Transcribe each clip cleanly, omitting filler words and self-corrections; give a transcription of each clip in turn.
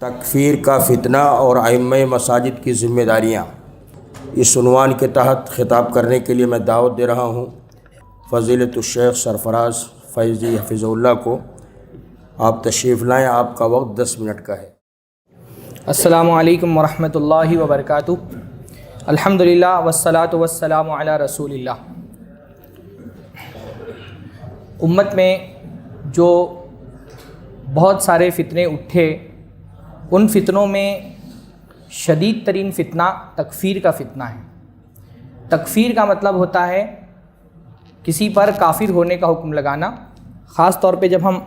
تکفیر کا فتنہ اور ائمہ مساجد کی ذمہ داریاں، اس عنوان کے تحت خطاب کرنے کے لیے میں دعوت دے رہا ہوں فضیلت الشیخ سرفراز فیضی حفظہ اللہ کو۔ آپ تشریف لائیں، آپ کا وقت 10 منٹ کا ہے۔ السلام علیکم ورحمۃ اللہ وبرکاتہ۔ الحمدللہ والصلاۃ والسلام علی رسول اللہ۔ امت میں جو بہت سارے فتنے اٹھے، ان فتنوں میں شدید ترین فتنہ تکفیر کا فتنہ ہے۔ تکفیر کا مطلب ہوتا ہے کسی پر کافر ہونے کا حکم لگانا۔ خاص طور پہ جب ہم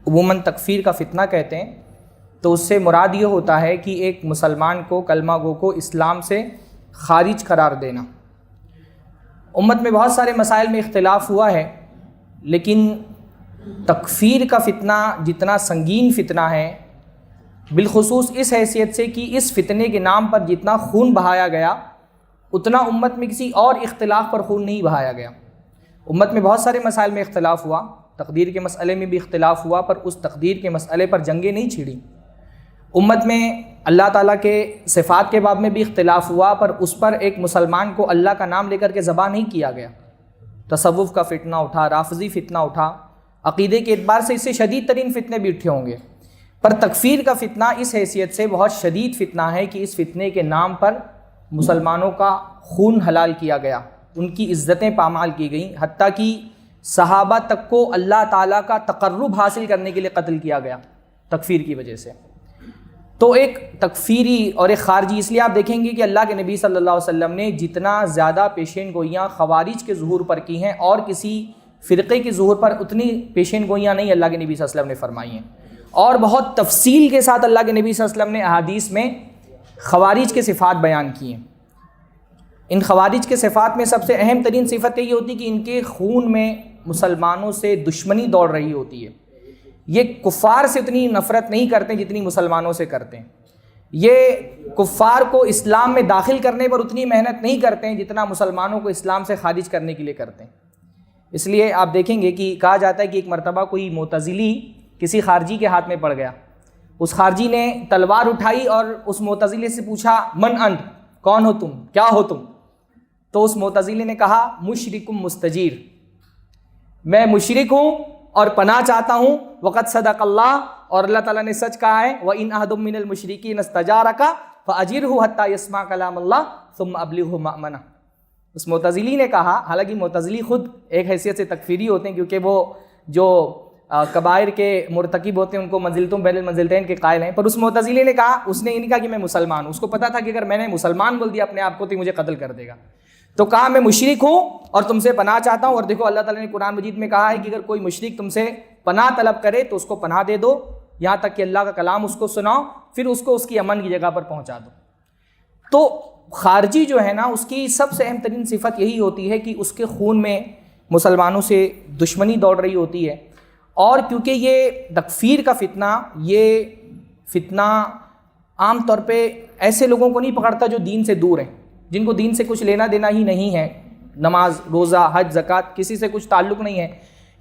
عموماً تکفیر کا فتنہ کہتے ہیں تو اس سے مراد یہ ہوتا ہے کہ ایک مسلمان کو، کلمہ گو کو اسلام سے خارج قرار دینا۔ امت میں بہت سارے مسائل میں اختلاف ہوا ہے، لیکن تکفیر کا فتنہ جتنا سنگین فتنہ ہے، بالخصوص اس حیثیت سے کہ اس فتنے کے نام پر جتنا خون بہایا گیا، اتنا امت میں کسی اور اختلاف پر خون نہیں بہایا گیا۔ امت میں بہت سارے مسائل میں اختلاف ہوا، تقدیر کے مسئلے میں بھی اختلاف ہوا، پر اس تقدیر کے مسئلے پر جنگیں نہیں چھڑیں۔ امت میں اللہ تعالیٰ کے صفات کے باب میں بھی اختلاف ہوا، پر اس پر ایک مسلمان کو اللہ کا نام لے کر کے ذبح نہیں کیا گیا۔ تصوف کا فتنہ اٹھا، رافضی فتنہ اٹھا، عقیدے کے اعتبار سے اس سے شدید ترین فتنے بھی اٹھے ہوں گے، پر تکفیر کا فتنہ اس حیثیت سے بہت شدید فتنہ ہے کہ اس فتنے کے نام پر مسلمانوں کا خون حلال کیا گیا، ان کی عزتیں پامال کی گئیں، حتیٰ کہ صحابہ تک کو اللہ تعالیٰ کا تقرب حاصل کرنے کے لیے قتل کیا گیا تکفیر کی وجہ سے۔ تو ایک تکفیری اور ایک خارجی، اس لیے آپ دیکھیں گے کہ اللہ کے نبی صلی اللہ علیہ وسلم نے جتنا زیادہ پیشین گوئیاں خوارج کے ظہور پر کی ہیں، اور کسی فرقے کے ظہور پر اتنی پیشین گوئیاں نہیں اللہ کے نبی صلی اللہ علیہ وسلم نے فرمائی ہیں، اور بہت تفصیل کے ساتھ اللہ کے نبی صلی اللہ علیہ وسلم نے احادیث میں خوارج کے صفات بیان کی ہیں۔ ان خوارج کے صفات میں سب سے اہم ترین صفت یہ ہوتی ہے کہ ان کے خون میں مسلمانوں سے دشمنی دوڑ رہی ہوتی ہے۔ یہ کفار سے اتنی نفرت نہیں کرتے جتنی مسلمانوں سے کرتے ہیں، یہ کفار کو اسلام میں داخل کرنے پر اتنی محنت نہیں کرتے ہیں جتنا مسلمانوں کو اسلام سے خارج کرنے کے لیے کرتے ہیں۔ اس لیے آپ دیکھیں گے کہ کہا جاتا ہے کہ ایک مرتبہ کوئی معتزلی کسی خارجی کے ہاتھ میں پڑ گیا، اس خارجی نے تلوار اٹھائی اور اس معتزلی سے پوچھا من انت، کون ہو تم، کیا ہو تم؟ تو اس معتزلی نے کہا مشرکم مستجیر، میں مشرک ہوں اور پناہ چاہتا ہوں، وقد صدق اللہ، اور اللہ تعالیٰ نے سچ کہا ہے وَإِنْ أَحَدٌ مِّنَ الْمُشْرِكِينَ اسْتَجَارَكَ فَأَجِرْهُ حَتَّى يَسْمَعَ كَلَامَ اللَّهِ ثُمَّ أَبْلِغْهُ مَأْمَنَهُ۔ اس معتزلی نے کہا، حالانکہ معتزلی خود ایک حیثیت سے تکفیری ہوتے ہیں، کیونکہ وہ جو کبائر کے مرتکب ہوتے ہیں ان کو منزلتوں بین المنزلتین کے قائل ہیں، پر اس معتزلی نے کہا، اس نے یہ نہیں کہا کہ میں مسلمان ہوں، اس کو پتا تھا کہ اگر میں نے مسلمان بول دیا اپنے آپ کو تو مجھے قتل کر دے گا، تو کہا میں مشرک ہوں اور تم سے پناہ چاہتا ہوں، اور دیکھو اللہ تعالیٰ نے قرآن مجید میں کہا ہے کہ اگر کوئی مشرک تم سے پناہ طلب کرے تو اس کو پناہ دے دو، یہاں تک کہ اللہ کا کلام اس کو سناؤ، پھر اس کو اس کی امن کی جگہ پر پہنچا دو۔ تو خارجی جو ہے نا، اس کی سب سے اہم ترین صفت یہی ہوتی ہے کہ اس کے خون میں مسلمانوں سے دشمنی دوڑ رہی ہوتی ہے، اور کیونکہ یہ تکفیر کا فتنہ، یہ فتنہ عام طور پہ ایسے لوگوں کو نہیں پکڑتا جو دین سے دور ہیں، جن کو دین سے کچھ لینا دینا ہی نہیں ہے، نماز، روزہ، حج، زکوٰۃ، کسی سے کچھ تعلق نہیں ہے،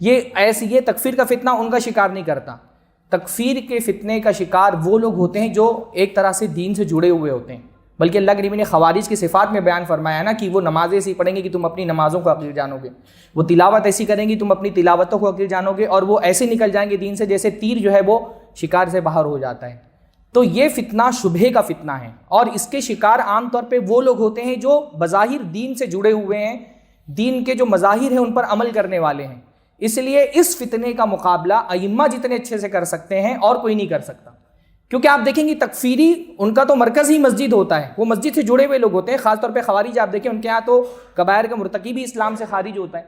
یہ تکفیر کا فتنہ ان کا شکار نہیں کرتا۔ تکفیر کے فتنے کا شکار وہ لوگ ہوتے ہیں جو ایک طرح سے دین سے جڑے ہوئے ہوتے ہیں، بلکہ اللہ کے نبی نے خوارج کی صفات میں بیان فرمایا نا کہ وہ نمازیں ایسی پڑھیں گے کہ تم اپنی نمازوں کو حقیر جانو گے، وہ تلاوت ایسی کریں گی تم اپنی تلاوتوں کو حقیر جانو گے، اور وہ ایسے نکل جائیں گے دین سے جیسے تیر جو ہے وہ شکار سے باہر ہو جاتا ہے۔ تو یہ فتنہ شبہے کا فتنہ ہے، اور اس کے شکار عام طور پہ وہ لوگ ہوتے ہیں جو بظاہر دین سے جڑے ہوئے ہیں، دین کے جو مظاہر ہیں ان پر عمل کرنے والے ہیں۔ اس لیے اس فتنے کا مقابلہ ائمہ جتنے اچھے سے کر سکتے ہیں اور کوئی نہیں کر سکتا، کیونکہ آپ دیکھیں گے تکفیری ان کا تو مرکز ہی مسجد ہوتا ہے، وہ مسجد سے جڑے ہوئے لوگ ہوتے ہیں، خاص طور پہ خوارج آپ دیکھیں ان کے ہاں تو کبائر کا مرتکب ہی اسلام سے خارج ہوتا ہے۔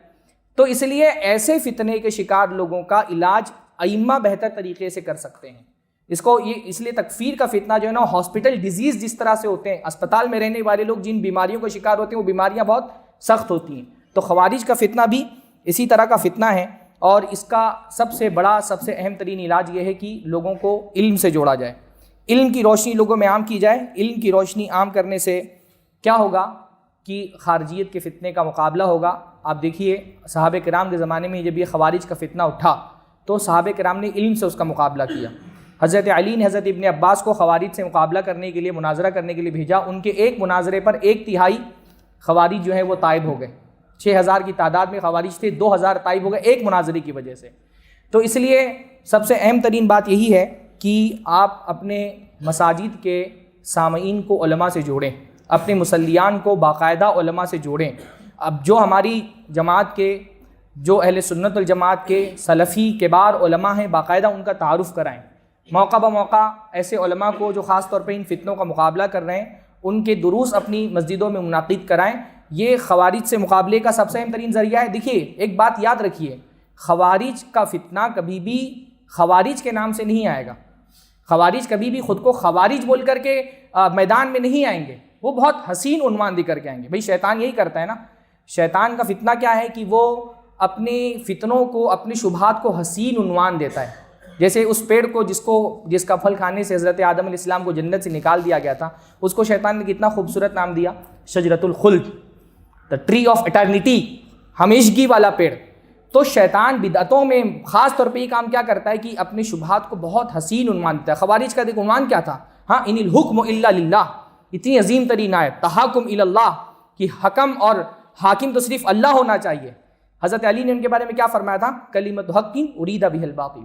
تو اس لیے ایسے فتنے کے شکار لوگوں کا علاج ائمہ بہتر طریقے سے کر سکتے ہیں۔ اس لیے تکفیر کا فتنہ جو ہے نا، ہاسپٹل ڈیزیز جس طرح سے ہوتے ہیں، اسپتال میں رہنے والے لوگ جن بیماریوں کا شکار ہوتے ہیں وہ بیماریاں بہت سخت ہوتی ہیں، تو خوارج کا فتنہ بھی اسی طرح کا فتنہ ہے، اور اس کا سب سے بڑا، سب سے اہم ترین علاج یہ ہے کہ لوگوں کو علم سے جوڑا جائے، علم کی روشنی لوگوں میں عام کی جائے۔ علم کی روشنی عام کرنے سے کیا ہوگا کہ خارجیت کے فتنے کا مقابلہ ہوگا۔ آپ دیکھیے صحابہ کرام کے زمانے میں جب یہ خوارج کا فتنہ اٹھا تو صحابہ کرام نے علم سے اس کا مقابلہ کیا، حضرت علی نے حضرت ابن عباس کو خوارج سے مقابلہ کرنے کے لیے، مناظرہ کرنے کے لیے بھیجا، ان کے ایک مناظرے پر 1/3 خوارج جو ہیں وہ طائب ہو گئے۔ 6000 کی تعداد میں خوارج تھے، 2000 طائب ہو گئے ایک مناظرے کی وجہ سے۔ تو اس لیے سب سے اہم ترین بات یہی ہے کہ آپ اپنے مساجد کے سامعین کو علماء سے جوڑیں، اپنے مصلیان کو باقاعدہ علماء سے جوڑیں۔ اب جو ہماری جماعت کے، جو اہل سنت والجماعت کے سلفی کبار علماء ہیں، باقاعدہ ان کا تعارف کرائیں۔ موقع بموقع ایسے علماء کو جو خاص طور پہ ان فتنوں کا مقابلہ کر رہے ہیں، ان کے دروس اپنی مسجدوں میں منعقد کرائیں۔ یہ خوارج سے مقابلے کا سب سے اہم ترین ذریعہ ہے۔ دیکھیے ایک بات یاد رکھیے، خوارج کا فتنہ کبھی بھی خوارج کے نام سے نہیں آئے گا۔ خوارج کبھی بھی خود کو خوارج بول کر کے میدان میں نہیں آئیں گے، وہ بہت حسین عنوان دے کر کے آئیں گے۔ بھئی شیطان یہی کرتا ہے نا، شیطان کا فتنہ کیا ہے کہ وہ اپنے فتنوں کو، اپنی شبہات کو حسین عنوان دیتا ہے۔ جیسے اس پیڑ کو جس کا پھل کھانے سے حضرت آدم علیہ السلام کو جنت سے نکال دیا گیا تھا، اس کو شیطان نے کتنا خوبصورت نام دیا، شجرۃ الخلد، دا ٹری آف اٹرنیٹی، ہمیشگی والا پیڑ۔ تو شیطان بدعتوں میں خاص طور پہ یہ کام کیا کرتا ہے کہ اپنے شبہات کو بہت حسین عنوان دیتا ہے۔ خوارج کا دیکھ عنوان کیا تھا، ہاں ان الحکم الا للہ، اتنی عظیم ترین آیت، تحاکم الی اللہ، کہ حکم اور حاکم تو صرف اللہ ہونا چاہیے۔ حضرت علی نے ان کے بارے میں کیا فرمایا تھا، کلمۃ حق ارید بہ الباطل،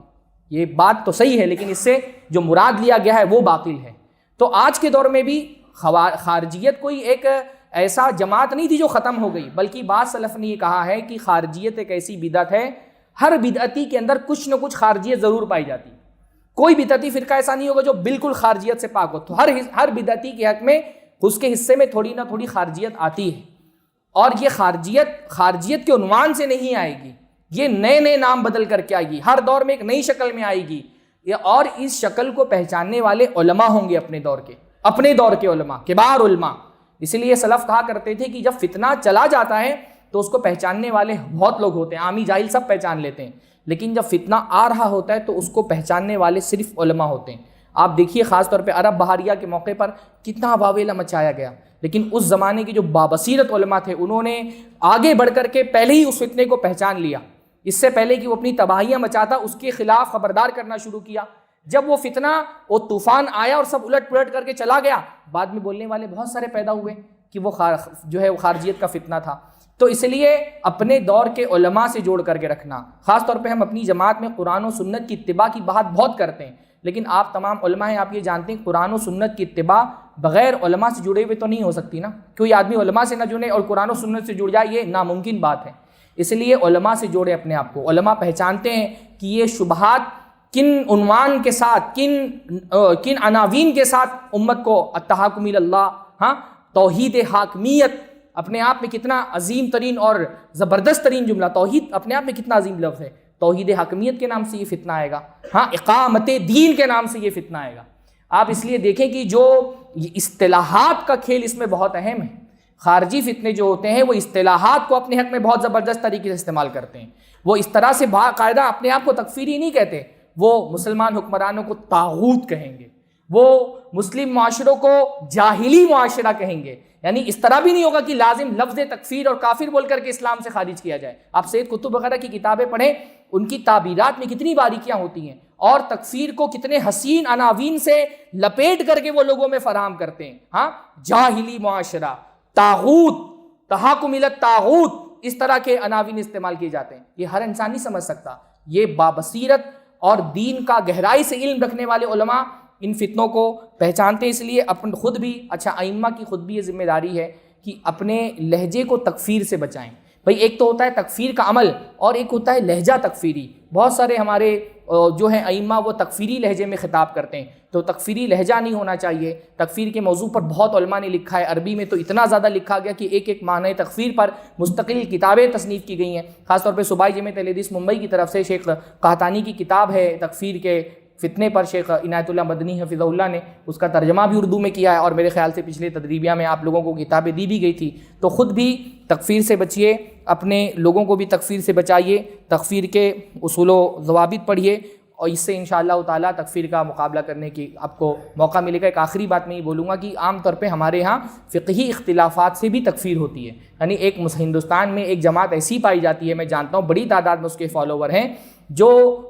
یہ بات تو صحیح ہے لیکن اس سے جو مراد لیا گیا ہے وہ باطل ہے۔ تو آج کے دور میں بھی خارجیت کوئی ایک ایسا جماعت نہیں تھی جو ختم ہو گئی، بلکہ بعض سلف نے یہ کہا ہے کہ خارجیت ایک ایسی بدعت ہے، ہر بدعتی کے اندر کچھ نہ کچھ خارجیت ضرور پائی جاتی ہے۔ کوئی بدعتی فرقہ ایسا نہیں ہوگا جو بالکل خارجیت سے پاک ہو، تو ہر بدعتی کے حق میں، اس کے حصے میں تھوڑی نہ تھوڑی خارجیت آتی ہے۔ اور یہ خارجیت کے عنوان سے نہیں آئے گی، یہ نئے نئے نام بدل کر کے آئے گی، ہر دور میں ایک نئی شکل میں آئے گی، اور اس شکل کو پہچاننے والے علماء ہوں گے اپنے دور کے علماء، کبار علماء۔ اسی لیے سلف کہا کرتے تھے کہ جب فتنہ چلا جاتا ہے تو اس کو پہچاننے والے بہت لوگ ہوتے ہیں، عامی جاہل سب پہچان لیتے ہیں، لیکن جب فتنہ آ رہا ہوتا ہے تو اس کو پہچاننے والے صرف علماء ہوتے ہیں۔ آپ دیکھیے خاص طور پہ عرب بہاریہ کے موقع پر کتنا واویلا مچایا گیا، لیکن اس زمانے کے جو بابصیرت علماء تھے انہوں نے آگے بڑھ کر کے پہلے ہی اس فتنے کو پہچان لیا، اس سے پہلے کہ وہ اپنی تباہیاں مچاتا اس کے خلاف خبردار کرنا شروع کیا۔ جب وہ فتنہ، وہ طوفان آیا اور سب الٹ پلٹ کر کے چلا گیا، بعد میں بولنے والے بہت سارے پیدا ہوئے کہ وہ وہ خارجیت کا فتنہ تھا۔ تو اس لیے اپنے دور کے علماء سے جوڑ کر کے رکھنا، خاص طور پہ ہم اپنی جماعت میں قرآن و سنت کی اتباع کی بات بہت کرتے ہیں، لیکن آپ تمام علماء ہیں، آپ یہ جانتے ہیں قرآن و سنت کی اتباع بغیر علماء سے جڑے ہوئے تو نہیں ہو سکتی نا۔ کوئی آدمی علماء سے نہ جڑے اور قرآن و سنت سے جڑ جائے، یہ ناممکن بات ہے۔ اس لیے علماء سے جوڑے اپنے آپ کو۔ علماء پہچانتے ہیں کہ یہ شبہات کن عنوان کے ساتھ، کن عناوین کے ساتھ امت کو التحاکم الی اللہ، ہاں توحید حاکمیت اپنے آپ میں کتنا عظیم ترین اور زبردست ترین جملہ، توحید اپنے آپ میں کتنا عظیم لفظ ہے، توحید حاکمیت کے نام سے یہ فتنہ آئے گا، ہاں اقامت دین کے نام سے یہ فتنہ آئے گا۔ آپ اس لیے دیکھیں کہ جو اصطلاحات کا کھیل اس میں بہت اہم ہے۔ خارجی فتنے جو ہوتے ہیں وہ اصطلاحات کو اپنے حق میں بہت زبردست طریقے سے استعمال کرتے ہیں۔ وہ اس طرح سے باقاعدہ اپنے آپ کو تکفیری نہیں کہتے، وہ مسلمان حکمرانوں کو طاغوت کہیں گے، وہ مسلم معاشروں کو جاہلی معاشرہ کہیں گے۔ یعنی اس طرح بھی نہیں ہوگا کہ لازم لفظ تکفیر اور کافر بول کر کے اسلام سے خارج کیا جائے۔ آپ سید قطب وغیرہ کی کتابیں پڑھیں، ان کی تعبیرات میں کتنی باریکیاں ہوتی ہیں، اور تکفیر کو کتنے حسین عناوین سے لپیٹ کر کے وہ لوگوں میں فراہم کرتے ہیں۔ ہاں جاہلی معاشرہ، طاغوت، تحاکم الی الطاغوت، اس طرح کے عناوین استعمال کیے جاتے ہیں۔ یہ ہر انسان نہیں سمجھ سکتا۔ یہ بابصیرت اور دین کا گہرائی سے علم رکھنے والے علماء ان فتنوں کو پہچانتے ہیں۔ اس لیے خود بھی، ائمہ کی خود بھی یہ ذمہ داری ہے کہ اپنے لہجے کو تکفیر سے بچائیں۔ بھئی ایک تو ہوتا ہے تکفیر کا عمل اور ایک ہوتا ہے لہجہ تکفیری۔ بہت سارے ہمارے جو ہیں ائمہ وہ تکفیری لہجے میں خطاب کرتے ہیں، تو تکفیری لہجہ نہیں ہونا چاہیے۔ تکفیر کے موضوع پر بہت علماء نے لکھا ہے، عربی میں تو اتنا زیادہ لکھا گیا کہ ایک ایک معنی تکفیر پر مستقل کتابیں تصنیف کی گئی ہیں۔ خاص طور پہ صوبائی جامعۃ اہل حدیث ممبئی کی طرف سے شیخ قحطانی کی کتاب ہے تکفیر کے فتنے پر، شیخ عنایت اللہ مدنی حفظہ اللہ نے اس کا ترجمہ بھی اردو میں کیا ہے، اور میرے خیال سے پچھلے تدریبیہ میں آپ لوگوں کو کتابیں دی بھی گئی تھی۔ تو خود بھی تکفیر سے بچیے، اپنے لوگوں کو بھی تکفیر سے بچائیے، تکفیر کے اصول و ضوابط پڑھیے، اور اس سے انشاءاللہ تعالیٰ تکفیر کا مقابلہ کرنے کی آپ کو موقع ملے گا۔ ایک آخری بات میں یہ بولوں گا کہ عام طور پہ ہمارے ہاں فقہی اختلافات سے بھی تکفیر ہوتی ہے۔ یعنی ایک ہندوستان میں ایک جماعت ایسی پائی جاتی ہے، میں جانتا ہوں بڑی تعداد میں اس کے فالوور ہیں، جو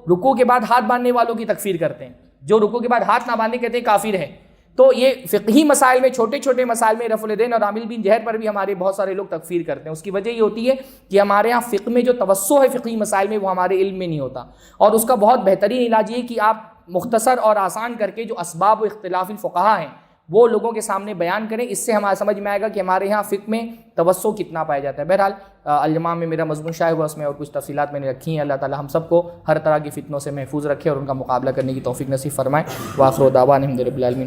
رکوع کے بعد ہاتھ باندھنے والوں کی تکفیر کرتے ہیں، جو رکوع کے بعد ہاتھ نہ باندھے کہتے ہیں کافر ہے. تو یہ فقہی مسائل میں، چھوٹے چھوٹے مسائل میں رفع الیدین اور عامل بن جہر پر بھی ہمارے بہت سارے لوگ تکفیر کرتے ہیں. اس کی وجہ یہ ہوتی ہے کہ ہمارے ہاں فقہ میں جو توسع ہے فقہی مسائل میں وہ ہمارے علم میں نہیں ہوتا. اور اس کا بہت بہترین علاج یہ کہ آپ مختصر اور آسان کر کے جو اسباب و اختلاف الفقہاء ہیں وہ لوگوں کے سامنے بیان کریں. اس سے ہمارا سمجھ میں آئے گا کہ ہمارے یہاں فقہ میں توسع کتنا پایا جاتا ہے. بہرحال الجماع میں میرا مضمون شائع ہوا، اس میں اور کچھ تفصیلات میں نے رکھی ہیں. اللہ تعالی ہم سب کو ہر طرح کی فتنوں سے محفوظ رکھے اور ان کا مقابلہ کرنے کی توفیق نصیب فرمائے. وآخر دعوانا الحمد للہ رب العالمین.